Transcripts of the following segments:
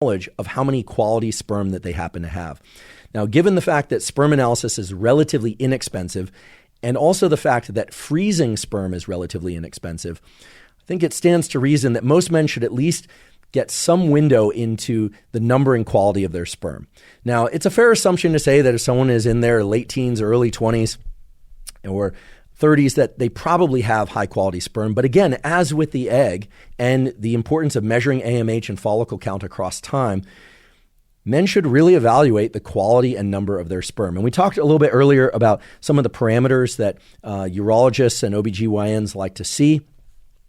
knowledge of how many quality sperm that they happen to have. Now, given the fact that sperm analysis is relatively inexpensive, and also the fact that freezing sperm is relatively inexpensive, I think it stands to reason that most men should at least get some window into the number and quality of their sperm. Now, it's a fair assumption to say that if someone is in their late teens or early 20s or 30s, that they probably have high quality sperm. But again, as with the egg and the importance of measuring AMH and follicle count across time, men should really evaluate the quality and number of their sperm. And we talked a little bit earlier about some of the parameters that urologists and OBGYNs like to see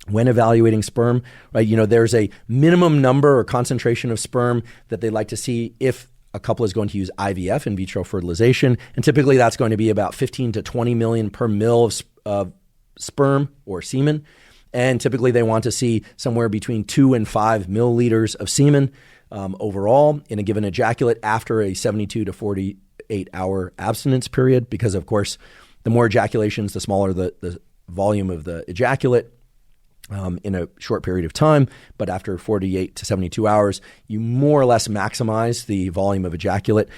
when evaluating sperm, right? There's a minimum number or concentration of sperm that they like to see if a couple is going to use IVF, in vitro fertilization. And typically that's going to be about 15 to 20 million per mil of sperm or semen. And typically they want to see somewhere between 2 and 5 milliliters of semen overall in a given ejaculate after a 72 to 48 hour abstinence period, because of course, the more ejaculations, the smaller the volume of the ejaculate in a short period of time. But after 48 to 72 hours, you more or less maximize the volume of ejaculate.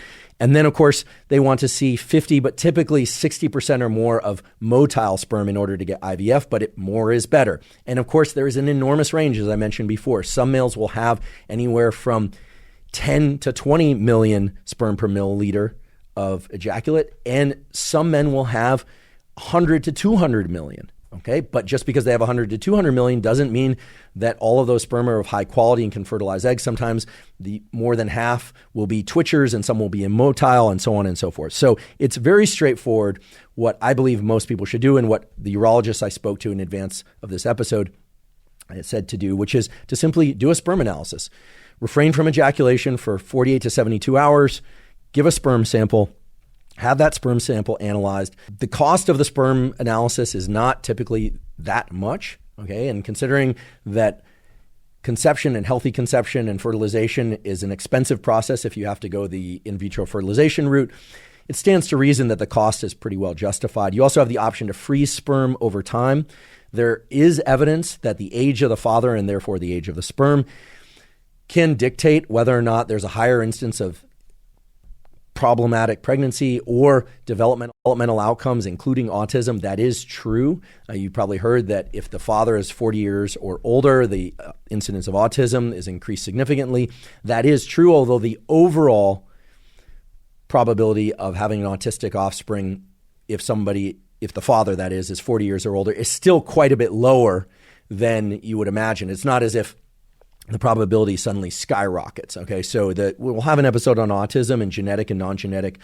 And then, of course, they want to see 50, but typically 60% or more of motile sperm in order to get IVF, but more is better. And of course, there is an enormous range, as I mentioned before. Some males will have anywhere from 10 to 20 million sperm per milliliter of ejaculate, and some men will have 100 to 200 million. Okay, but just because they have 100 to 200 million doesn't mean that all of those sperm are of high quality and can fertilize eggs. Sometimes the more than half will be twitchers and some will be immotile and so on and so forth. So it's very straightforward what I believe most people should do and what the urologists I spoke to in advance of this episode said to do, which is to simply do a sperm analysis. Refrain from ejaculation for 48 to 72 hours, give a sperm sample, have that sperm sample analyzed. The cost of the sperm analysis is not typically that much, okay? And considering that conception and healthy conception and fertilization is an expensive process if you have to go the in vitro fertilization route, it stands to reason that the cost is pretty well justified. You also have the option to freeze sperm over time. There is evidence that the age of the father and therefore the age of the sperm can dictate whether or not there's a higher instance of problematic pregnancy or developmental outcomes, including autism. That is true. You probably heard that if the father is 40 years or older, the incidence of autism is increased significantly. That is true, although the overall probability of having an autistic offspring, if the father, that is 40 years or older, is still quite a bit lower than you would imagine. It's not as if the probability suddenly skyrockets. Okay, so we'll have an episode on autism and genetic and non-genetic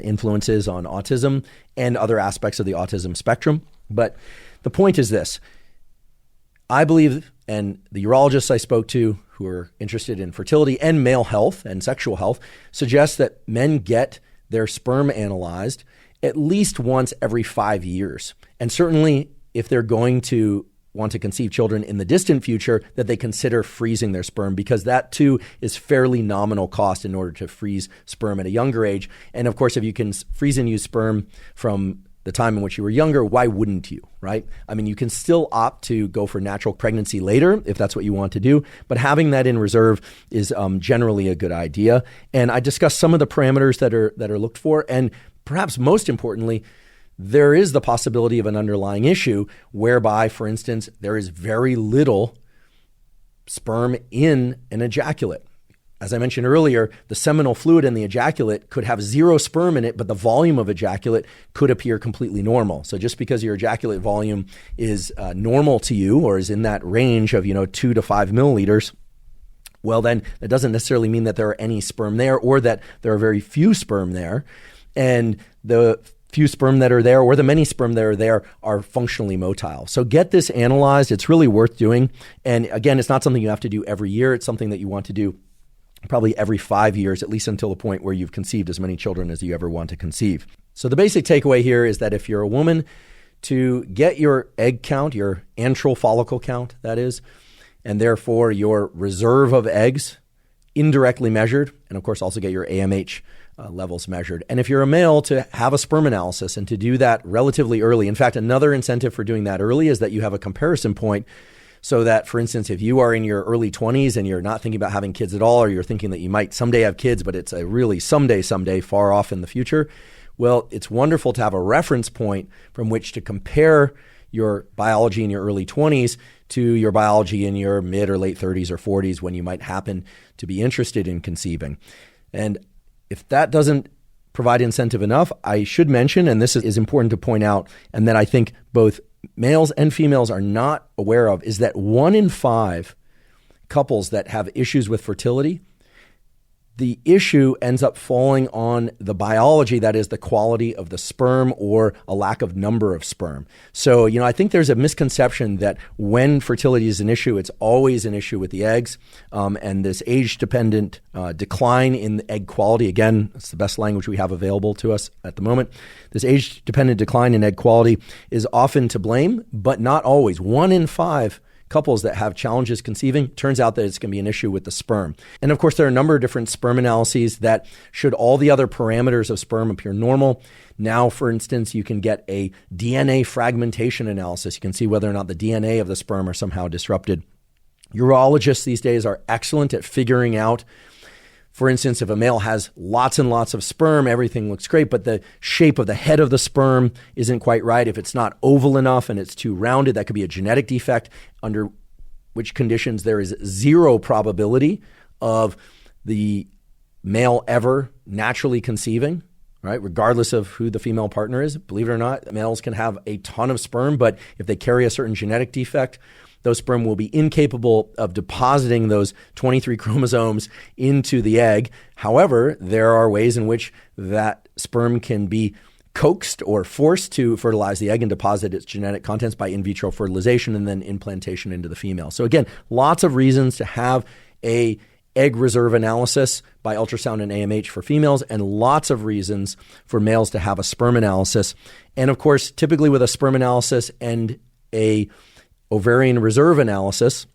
influences on autism and other aspects of the autism spectrum. But the point is this. I believe, and the urologists I spoke to who are interested in fertility and male health and sexual health suggest that men get their sperm analyzed at least once every 5 years. And certainly if they're going to want to conceive children in the distant future, that they consider freezing their sperm, because that too is fairly nominal cost in order to freeze sperm at a younger age. And of course, if you can freeze and use sperm from the time in which you were younger, why wouldn't you, right? I mean, you can still opt to go for natural pregnancy later if that's what you want to do, but having that in reserve is generally a good idea. And I discussed some of the parameters that are looked for, and perhaps most importantly, there is the possibility of an underlying issue whereby, for instance, there is very little sperm in an ejaculate. As I mentioned earlier, the seminal fluid in the ejaculate could have zero sperm in it, but the volume of ejaculate could appear completely normal. So just because your ejaculate volume is normal to you or is in that range of 2 to 5 milliliters, well, then that doesn't necessarily mean that there are any sperm there or that there are very few sperm there. And the few sperm that are there or the many sperm that are there are functionally motile. So get this analyzed. It's really worth doing. And again, it's not something you have to do every year. It's something that you want to do probably every 5 years, at least until the point where you've conceived as many children as you ever want to conceive. So the basic takeaway here is that if you're a woman, to get your egg count, your antral follicle count, that is, and therefore your reserve of eggs indirectly measured, and of course also get your AMH levels measured. And if you're a male, to have a sperm analysis and to do that relatively early. In fact, another incentive for doing that early is that you have a comparison point So that, for instance, if you are in your early 20s and you're not thinking about having kids at all, or you're thinking that you might someday have kids, but it's a really someday far off in the future, well, it's wonderful to have a reference point from which to compare your biology in your early 20s to your biology in your mid or late 30s or 40s when you might happen to be interested in conceiving. And if that doesn't provide incentive enough, I should mention, and this is important to point out, and that I think both males and females are not aware of, is that 1 in 5 couples that have issues with fertility, the issue ends up falling on the biology, that is the quality of the sperm or a lack of number of sperm. So, I think there's a misconception that when fertility is an issue, it's always an issue with the eggs. And this age-dependent decline in the egg quality, again, it's the best language we have available to us at the moment. This age-dependent decline in egg quality is often to blame, but not always. 1 in 5 couples that have challenges conceiving, turns out that it's going to be an issue with the sperm. And of course, there are a number of different sperm analyses that, should all the other parameters of sperm appear normal, now, for instance, you can get a DNA fragmentation analysis. You can see whether or not the DNA of the sperm are somehow disrupted. Urologists these days are excellent at figuring out, for instance, if a male has lots and lots of sperm, everything looks great, but the shape of the head of the sperm isn't quite right. If it's not oval enough and it's too rounded, that could be a genetic defect, under which conditions there is zero probability of the male ever naturally conceiving, right? Regardless of who the female partner is. Believe it or not, males can have a ton of sperm, but if they carry a certain genetic defect, those sperm will be incapable of depositing those 23 chromosomes into the egg. However, there are ways in which that sperm can be coaxed or forced to fertilize the egg and deposit its genetic contents by in vitro fertilization and then implantation into the female. So again, lots of reasons to have a egg reserve analysis by ultrasound and AMH for females, and lots of reasons for males to have a sperm analysis. And of course, typically with a sperm analysis and a ovarian reserve analysis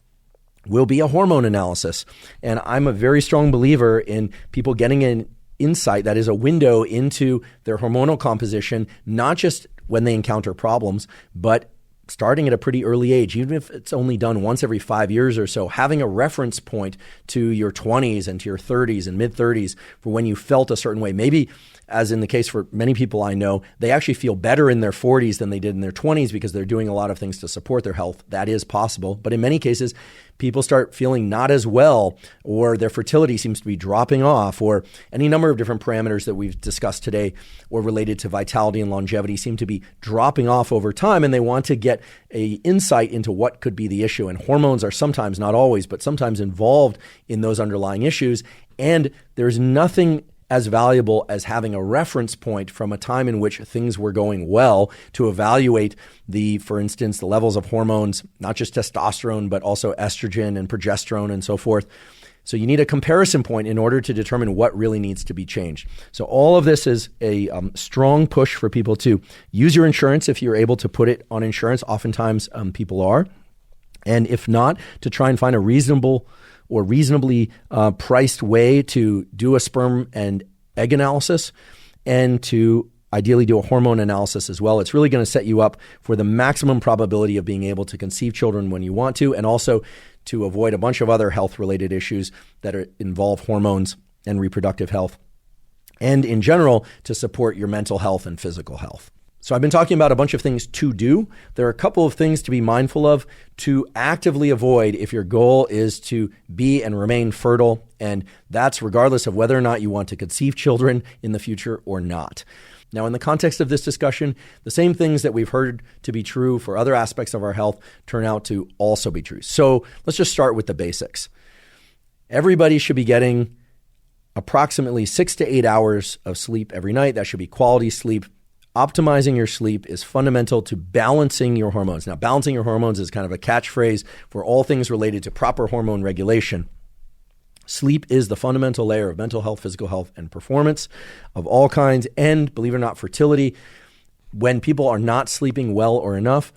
will be a hormone analysis. And I'm a very strong believer in people getting an insight, that is a window into their hormonal composition, not just when they encounter problems, but starting at a pretty early age, even if it's only done once every 5 years or so, having a reference point to your 20s and to your 30s and mid-30s for when you felt a certain way. Maybe, as in the case for many people I know, they actually feel better in their 40s than they did in their 20s because they're doing a lot of things to support their health. That is possible. But in many cases, people start feeling not as well, or their fertility seems to be dropping off, or any number of different parameters that we've discussed today or related to vitality and longevity seem to be dropping off over time, and they want to get an insight into what could be the issue. And hormones are sometimes, not always, but sometimes involved in those underlying issues. And there's nothing as valuable as having a reference point from a time in which things were going well to evaluate for instance, the levels of hormones, not just testosterone, but also estrogen and progesterone and so forth. So you need a comparison point in order to determine what really needs to be changed. So all of this is a strong push for people to use your insurance if you're able to put it on insurance. Oftentimes people are. And if not, to try and find a reasonable or reasonably priced way to do a sperm and egg analysis, and to ideally do a hormone analysis as well. It's really going to set you up for the maximum probability of being able to conceive children when you want to, and also to avoid a bunch of other health-related issues that involve hormones and reproductive health, and in general, to support your mental health and physical health. So I've been talking about a bunch of things to do. There are a couple of things to be mindful of to actively avoid if your goal is to be and remain fertile, and that's regardless of whether or not you want to conceive children in the future or not. Now, in the context of this discussion, the same things that we've heard to be true for other aspects of our health turn out to also be true. So let's just start with the basics. Everybody should be getting approximately 6 to 8 hours of sleep every night. That should be quality sleep. Optimizing your sleep is fundamental to balancing your hormones. Now, balancing your hormones is kind of a catchphrase for all things related to proper hormone regulation. Sleep is the fundamental layer of mental health, physical health, and performance of all kinds, and believe it or not, fertility. When people are not sleeping well or enough,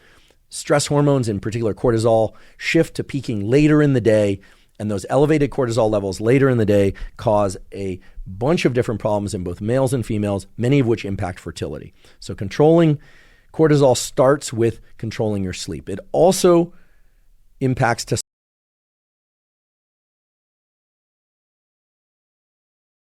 stress hormones, in particular cortisol, shift to peaking later in the day, and those elevated cortisol levels later in the day cause a bunch of different problems in both males and females, many of which impact fertility. So controlling cortisol starts with controlling your sleep. It also impacts